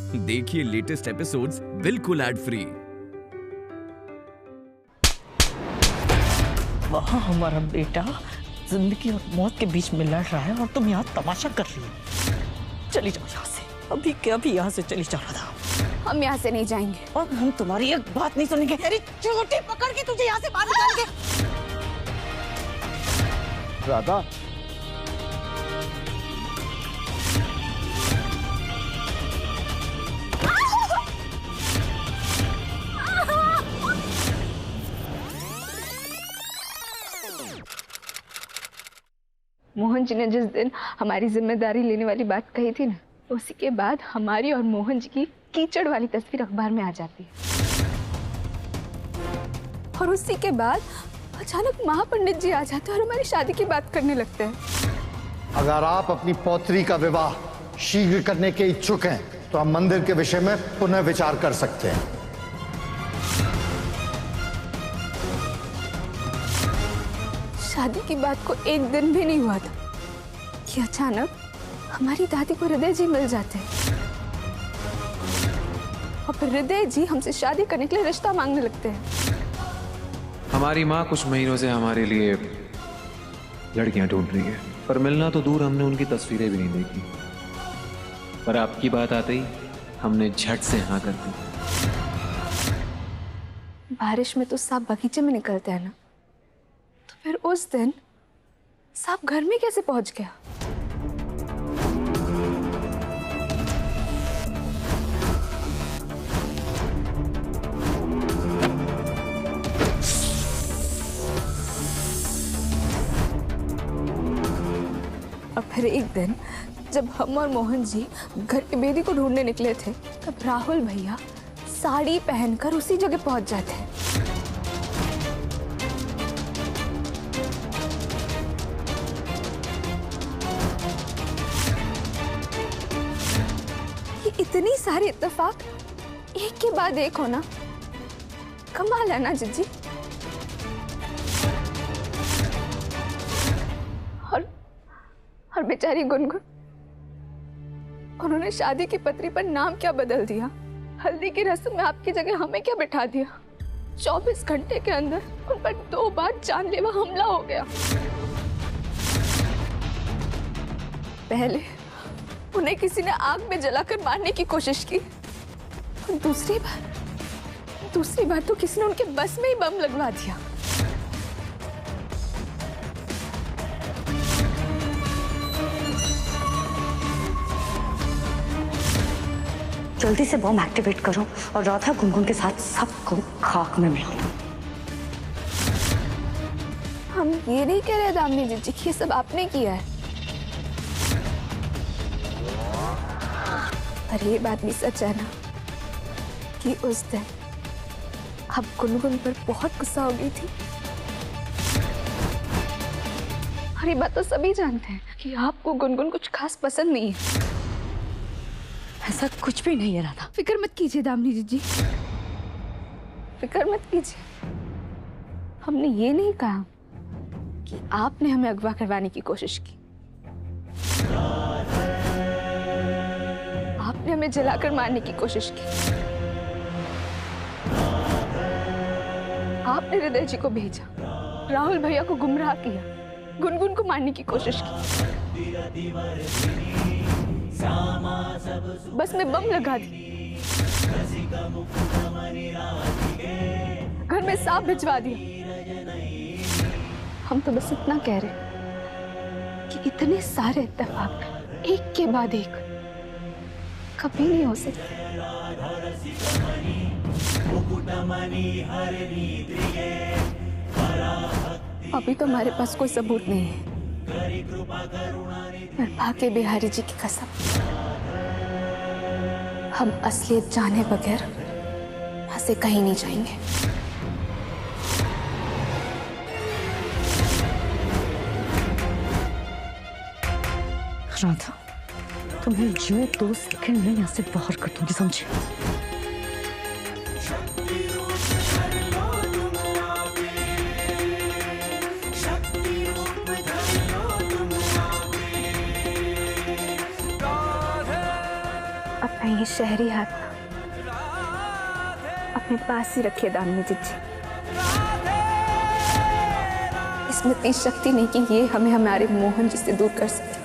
देखिए latest episodes बिल्कुल ad free. वहाँ हमारा बेटा जिंदगी और मौत के बीच में लड़ रहा है और तुम यहाँ तमाशा कर रही हो। चली जाओ यहाँ से, अभी के अभी यहाँ से चली जाओ राधा। हम यहाँ से नहीं जाएंगे और हम तुम्हारी एक बात नहीं सुनेंगे। तेरी चोटी पकड़ के तुझे यहाँ से बाहर निकालेंगे। राधा, मोहन जी ने जिस दिन हमारी जिम्मेदारी लेने वाली बात कही थी ना, उसी के बाद हमारी और मोहन जी की कीचड़ वाली तस्वीर अखबार में आ जाती है। और उसी के बाद अचानक महापंडित जी आ जाते हैं और हमारी शादी की बात करने लगते हैं। अगर आप अपनी पौत्री का विवाह शीघ्र करने के इच्छुक हैं तो हम मंदिर के विषय में पुनः विचार कर सकते हैं। शादी की बात को एक दिन भी नहीं हुआ था कि अचानक हमारी दादी को हृदय जी मिल जाते हैं और फिर हृदय जी हमसे शादी करने के लिए रिश्ता मांगने लगते हैं। हमारी माँ कुछ महीनों से हमारे लिए लड़कियां ढूंढ रही है, पर मिलना तो दूर, हमने उनकी तस्वीरें भी नहीं देखी। पर आपकी बात आते ही हमने झट से हाँ कर दी। बारिश में तो सांप बगीचे में निकलते हैं ना, तो फिर उस दिन सांप घर में कैसे पहुंच गया? और फिर एक दिन जब हम और मोहन जी घर की बेदी को ढूंढने निकले थे, तब राहुल भैया साड़ी पहनकर उसी जगह पहुंच जाते हैं। ये इतनी सारी इत्तेफाक एक के बाद एक होना कमाल है ना जिज्जी। और बेचारी गुनगुन, उन्होंने शादी की पत्री पर नाम क्या बदल दिया, हल्दी की रस्म में आपकी जगह हमें क्या बिठा दिया। 24 घंटे के अंदर उन पर 2 बार जानलेवा हमला हो गया। पहले उन्हें किसी ने आग में जलाकर मारने की कोशिश की, और दूसरी बार तो किसी ने उनके बस में ही बम लगवा दिया। जल्दी से बॉम्ब एक्टिवेट करो और राधा गुनगुन के साथ सबको खाक में मिला दो। हम ये नहीं कह रहे दामिनी जी कि ये सब आपने किया है, पर ये बात भी सच है ना कि उस दिन आप गुनगुन पर बहुत गुस्सा हो गई थी। और ये बात तो सभी जानते हैं कि आपको गुनगुन कुछ खास पसंद नहीं है। ऐसा कुछ भी नहीं है राधा। फिक्र मत कीजिए दामिनी जी, फिक्र मत कीजिए। हमने ये नहीं कहा कि आपने हमें अगवा करवाने की कोशिश की। आपने हमें जलाकर मारने की कोशिश की। आपने हृदय जी को भेजा, राहुल भैया को गुमराह किया, गुनगुन को मारने की कोशिश की, बस में बम लगा दी, घर में सांप भिजवा दिया। हम तो बस इतना कह रहे कि इतने सारे इत्तेफाक एक के बाद एक कभी नहीं हो सकते। अभी तो हमारे पास कोई सबूत नहीं है, पर भाग्य बिहारी जी की कसम, हम असलियत जाने बगैर यहाँ से कहीं नहीं जाएंगे। राधा, तुम्हें जो 2 सेकंड में यहाँ से बाहर कर दूंगी, समझे? ये शहरी हाथ अपने पास ही रखिए दामिनी जी। इसमें इतनी शक्ति नहीं कि ये हमें हमारे मोहन जी से दूर कर सके।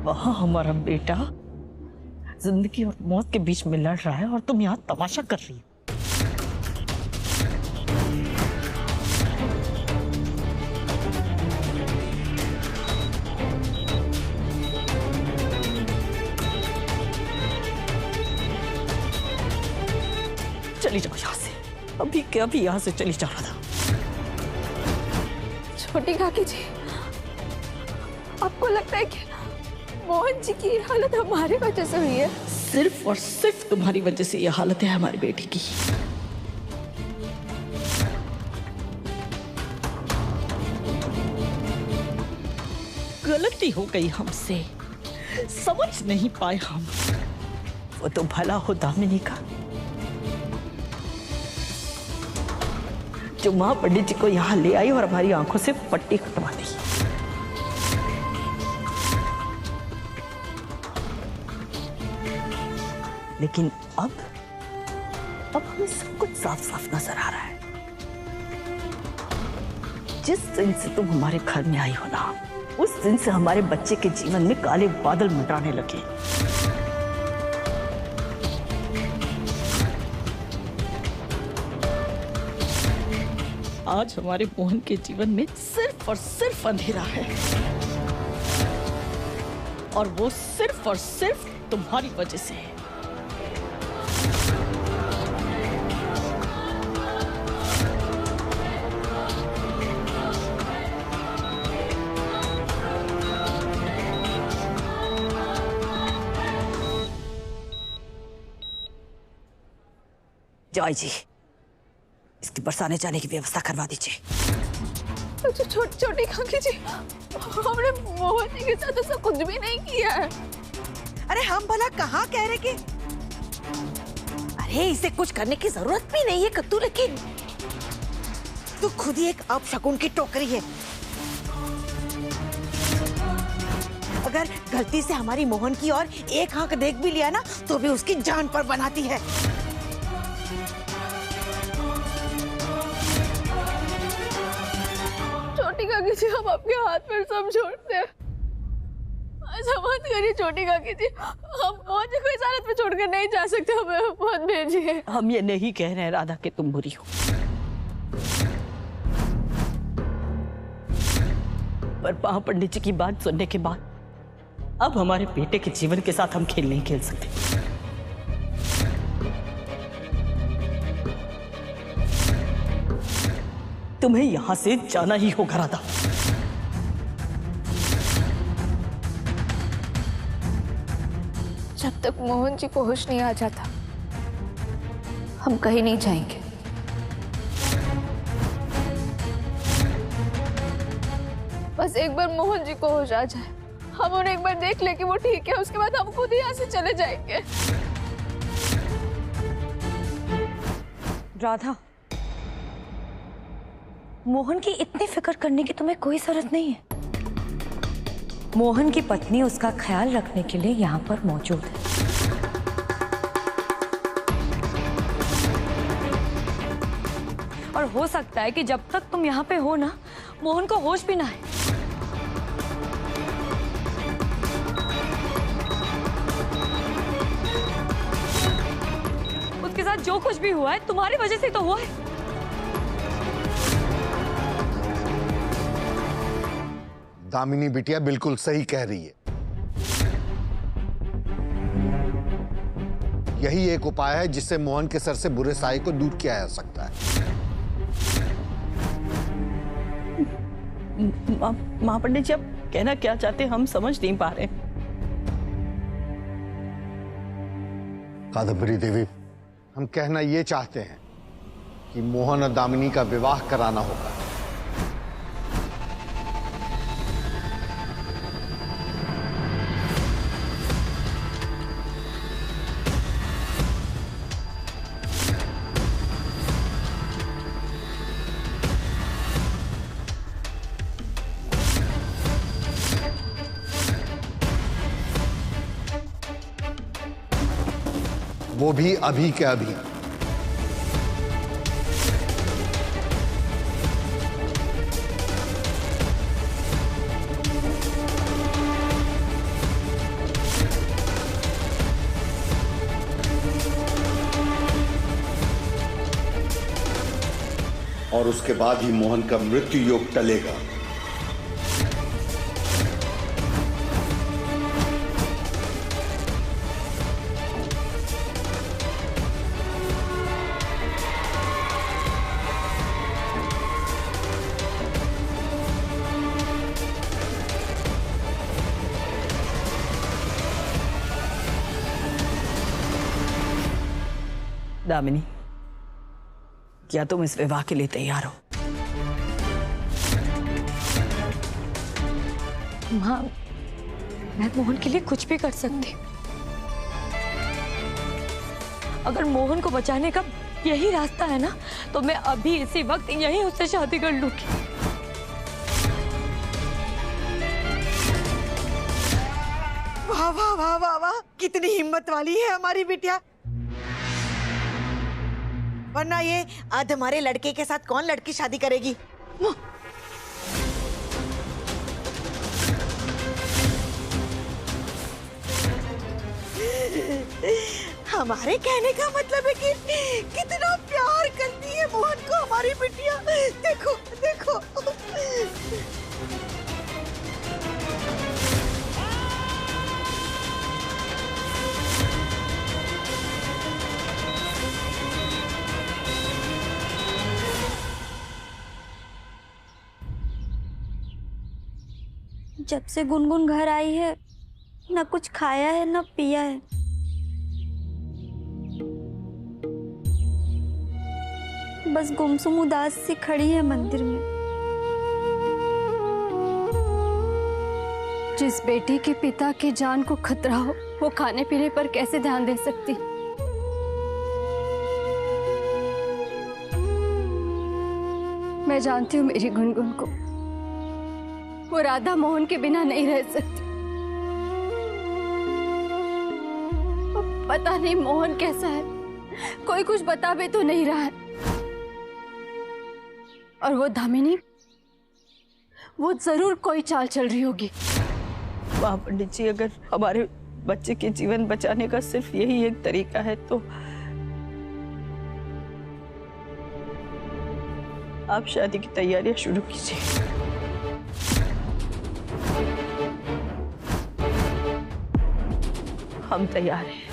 वहाँ हमारा बेटा जिंदगी और मौत के बीच में लड़ रहा है और तुम यहाँ तमाशा कर रही हो। चली जाओ यहाँ से, अभी के अभी यहाँ से चली जाना था। छोटी काकी जी, आपको लगता है कि मोहन जी की हालत हमारी वजह से हुई है? सिर्फ और सिर्फ तुम्हारी वजह से यह हालत है हमारी बेटी की। गलती हो गई हमसे, समझ नहीं पाए हम। वो तो भला हो दामिनी का, जो मां पंडित जी को यहाँ ले आई और हमारी आंखों से पट्टी कटवा दी। लेकिन अब हमें सब कुछ साफ साफ नजर आ रहा है। जिस दिन से तुम हमारे घर में आई हो ना, उस दिन से हमारे बच्चे के जीवन में काले बादल मंडराने लगे। आज हमारे मोहन के जीवन में सिर्फ और सिर्फ अंधेरा है, और वो सिर्फ और सिर्फ तुम्हारी वजह से है। जॉय जी, इसकी बरसाने जाने की व्यवस्था करवा दीजिए। छोटी काकी जी, हमने मोहन जी के साथ ऐसा कुछ भी नहीं किया है। अरे हम भला कहाँ कह रहे कि अरे इसे कुछ करने की जरूरत भी नहीं है कत्तू, लेकिन तू खुद ही एक अपशकुन की टोकरी है। अगर गलती से हमारी मोहन की ओर एक आंख देख भी लिया ना, तो भी उसकी जान पर बनाती है। छोटी काकी जी, हम आपके हाथ पर सब छोड़ते हैं। ऐसा मत करिए छोटी काकी जी, हम मोहन जी को इस हालत में छोड़कर नहीं जा सकते। हमें मत भेजिए। हम ये नहीं कह रहे हैं राधा कि तुम बुरी हो, पर महा पंडित जी की बात सुनने के बाद अब हमारे बेटे के जीवन के साथ हम खेल नहीं खेल सकते। तुम्हें यहां से जाना ही होगा राधा। जब तक मोहन जी को होश नहीं आ जाता, हम कहीं नहीं जाएंगे। बस एक बार मोहन जी को होश आ जाए, हम उन्हें एक बार देख ले कि वो ठीक है, उसके बाद हम खुद ही यहाँ से चले जाएंगे। राधा, मोहन की इतनी फिक्र करने की तुम्हें कोई जरूरत नहीं है। मोहन की पत्नी उसका ख्याल रखने के लिए यहाँ पर मौजूद है। और हो सकता है कि जब तक तुम यहाँ पे हो ना, मोहन को होश भी ना आए। उसके साथ जो कुछ भी हुआ है तुम्हारी वजह से तो हुआ है। दामिनी बिटिया बिल्कुल सही कह रही है। यही एक उपाय है जिससे मोहन के सर से बुरे साए को दूर किया जा सकता है। महापंडित जी, आप कहना क्या चाहते हैं हम समझ नहीं पा रहे। कादम्बरी देवी, हम कहना ये चाहते हैं कि मोहन और दामिनी का विवाह कराना होगा। वो भी अभी के अभी। और उसके बाद ही मोहन का मृत्यु योग टलेगा। दामिनी, क्या तुम इस विवाह के लिए तैयार हो? माँ, मैं मोहन के लिए कुछ भी कर सकती हूँ। अगर मोहन को बचाने का यही रास्ता है ना, तो मैं अभी इसी वक्त यहीं उससे शादी कर लूंगी। वाह वाह वाह वाह वाह, कितनी हिम्मत वाली है हमारी बिटिया। वरना ये आज हमारे लड़के के साथ कौन लड़की शादी करेगी? हमारे कहने का मतलब है कि कितना प्यार करती है मोहन को हमारी बिटिया। देखो देखो। जब से गुनगुन घर आई है, न कुछ खाया है न पिया है। बस गुमसुम उदास सी खड़ी है मंदिर में। जिस बेटी के पिता की जान को खतरा हो, वो खाने पीने पर कैसे ध्यान दे सकती? मैं जानती हूँ मेरी गुनगुन को, वो राधा मोहन के बिना नहीं रह सकती। पता नहीं मोहन कैसा है, कोई कुछ बता भी तो नहीं रहा है। और वो दामिनी, वो जरूर कोई चाल चल रही होगी। वाह पंडित जी, अगर हमारे बच्चे के जीवन बचाने का सिर्फ यही एक तरीका है तो आप शादी की तैयारियां शुरू कीजिए। हम तैयार हैं।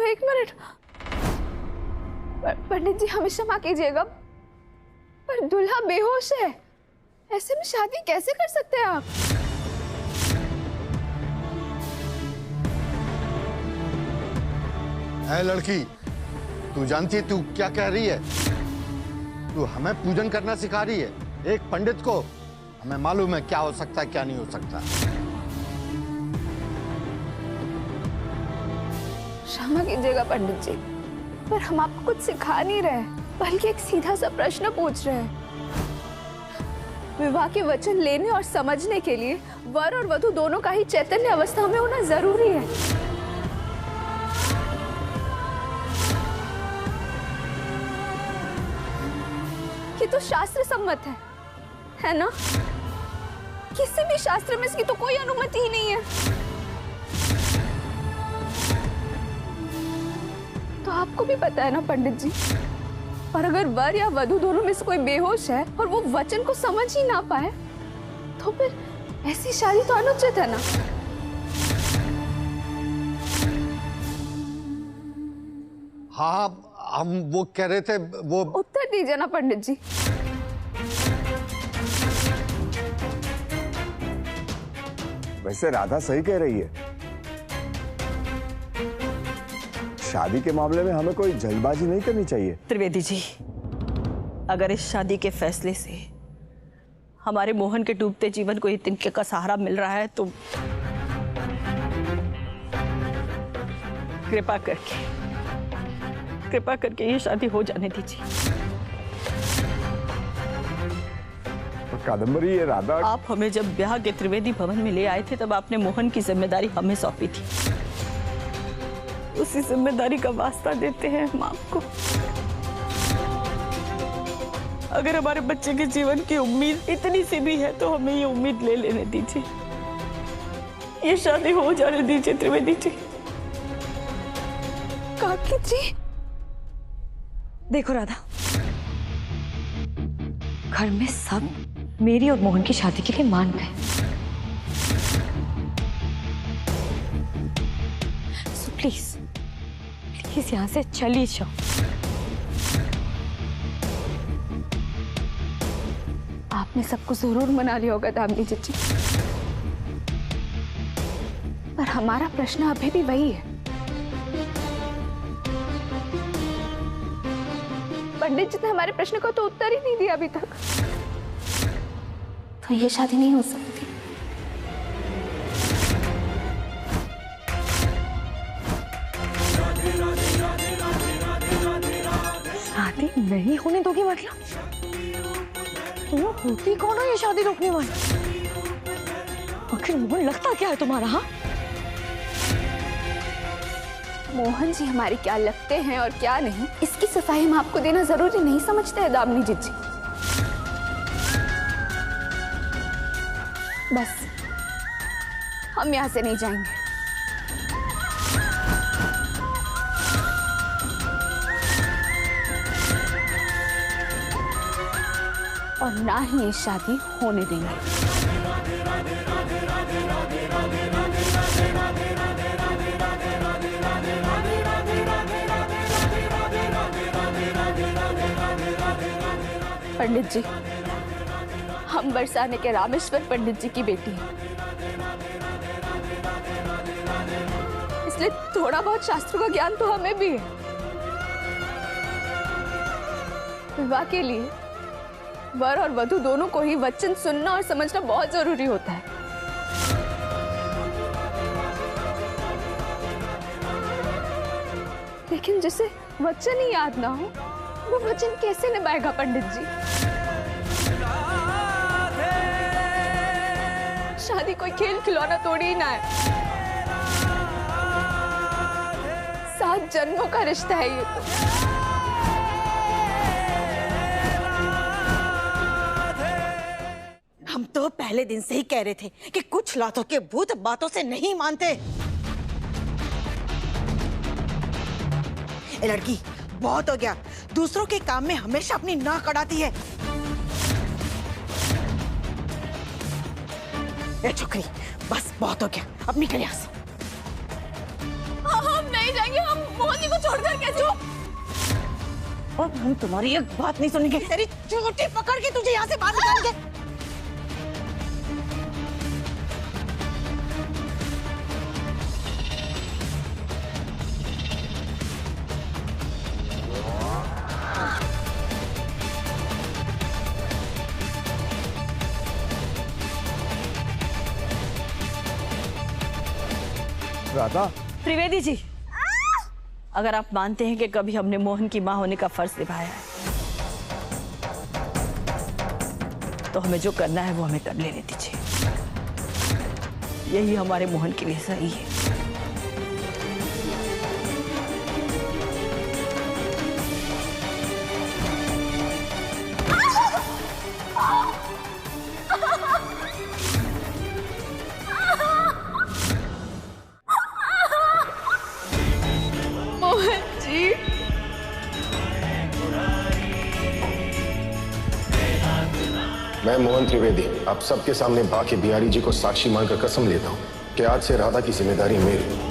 एक मिनट पंडित जी, हमें क्षमा कीजिएगा, पर दूल्हा बेहोश है, ऐसे में शादी कैसे कर सकते हैं आप? ऐ लड़की, तू जानती है तू क्या कह रही है? तू हमें पूजन करना सिखा रही है एक पंडित को। हमें मालूम है क्या हो सकता है क्या नहीं हो सकता। क्षमा कीजिएगा पंडित जी, पर हम आपको कुछ सिखा नहीं रहे, बल्कि एक सीधा सा प्रश्न पूछ रहे हैं। विवाह के वचन लेने और समझने के लिए वर और वधू दोनों का ही चैतन्य अवस्था में होना जरूरी है। ये तो शास्त्र सम्मत है। है ना? किसी भी शास्त्र में इसकी तो कोई अनुमति ही नहीं है। तो आपको भी पता है ना पंडित जी, और अगर वर या वधू दोनों में से कोई बेहोश है और वो वचन को समझ ही ना पाए, तो फिर ऐसी शादी तो अनुचित है ना? हाँ, हम वो कह रहे थे, वो उत्तर दीजिए ना पंडित जी। वैसे राधा सही कह रही है, शादी के मामले में हमें कोई जल्दबाजी नहीं करनी चाहिए। त्रिवेदी जी, अगर इस शादी के फैसले से हमारे मोहन के डूबते जीवन को ये तिनके का सहारा मिल रहा है, तो कृपा करके ये शादी हो जाने दीजिए। कादम्बरी, ये राधा, आप हमें जब ब्याह के त्रिवेदी भवन में ले आए थे, तब आपने मोहन की जिम्मेदारी हमें सौंपी थी। उसी जिम्मेदारी का वास्ता देते हैं हम आपको। अगर हमारे बच्चे के जीवन की उम्मीद इतनी सी भी है, तो हमें ये उम्मीद ले लेने दीजिए। ये शादी हो जाने दीजिए त्रिवेदी जी। काकी जी, देखो राधा, घर में सब मेरी और मोहन की शादी के लिए मान गए। सो प्लीज यहां से चली जाओ। आपने सबको जरूर मना लिया होगा दामिनी जी, पर हमारा प्रश्न अभी भी वही है। पंडित जी ने हमारे प्रश्न का तो उत्तर ही नहीं दिया अभी तक। तो ये शादी नहीं हो सकती। शादी नहीं होने दोगी मतलब? तुम होती कौन हो ये शादी रोकने वाली? आखिर मोहन लगता क्या है तुम्हारा? हाँ, मोहन जी हमारे क्या लगते हैं और क्या नहीं, इसकी सफाई हम आपको देना जरूरी नहीं समझते हैं दामिनी जी। बस हम यहाँ से नहीं जाएंगे। और ना ही ये शादी होने देंगे। पंडित जी, हम बरसाने के रामेश्वर पंडित जी की बेटी हैं, इसलिए थोड़ा बहुत शास्त्रों का ज्ञान तो हमें भी है। विवाह के लिए वर और वधू दोनों को ही वचन सुनना और समझना बहुत जरूरी होता है। लेकिन जिसे वचन ही याद ना हो, वो वचन कैसे निभाएगा पंडित जी? शादी कोई खेल खिलौना थोड़ी ही ना है। 7 जन्मों का रिश्ता है ये तो। हम तो पहले दिन से ही कह रहे थे कि कुछ लातों के भूत बातों से नहीं मानते। ए लड़की, बहुत हो गया। दूसरों के काम में हमेशा अपनी नाक अड़ाती है। ए छोकरी, बस बहुत हो गया, अब निकल यहाँ से। हम नहीं जाएंगे, हम मोहन जी को छोड़कर कैसे? अब हम तुम्हारी एक बात नहीं सुनेंगे। तेरी चोटी पकड़ के तुझे यहाँ से बाहर निकालेंगे। राधा, त्रिवेदी जी, अगर आप मानते हैं कि कभी हमने मोहन की मां होने का फर्ज निभाया है, तो हमें जो करना है वो हमें कर लेने दीजिए। यही हमारे मोहन के लिए सही है। मैं मोहन त्रिवेदी आप सबके सामने बाकी बिहारी जी को साक्षी मानकर कसम लेता हूँ कि आज से राधा की जिम्मेदारी मेरी।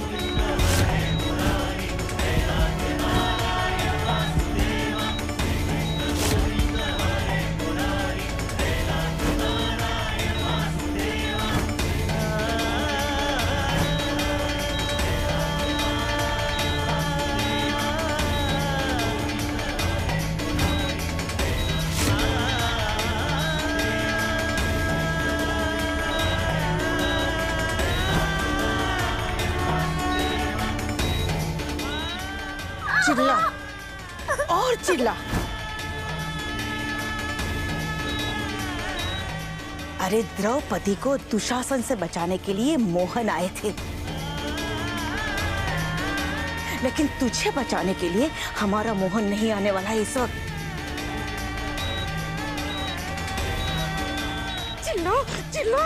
चिल्ला और चिल्ला। अरे द्रौपदी को दुशासन से बचाने के लिए मोहन आए थे, लेकिन तुझे बचाने के लिए हमारा मोहन नहीं आने वाला है इस वक्त। चिल्ला चिल्ला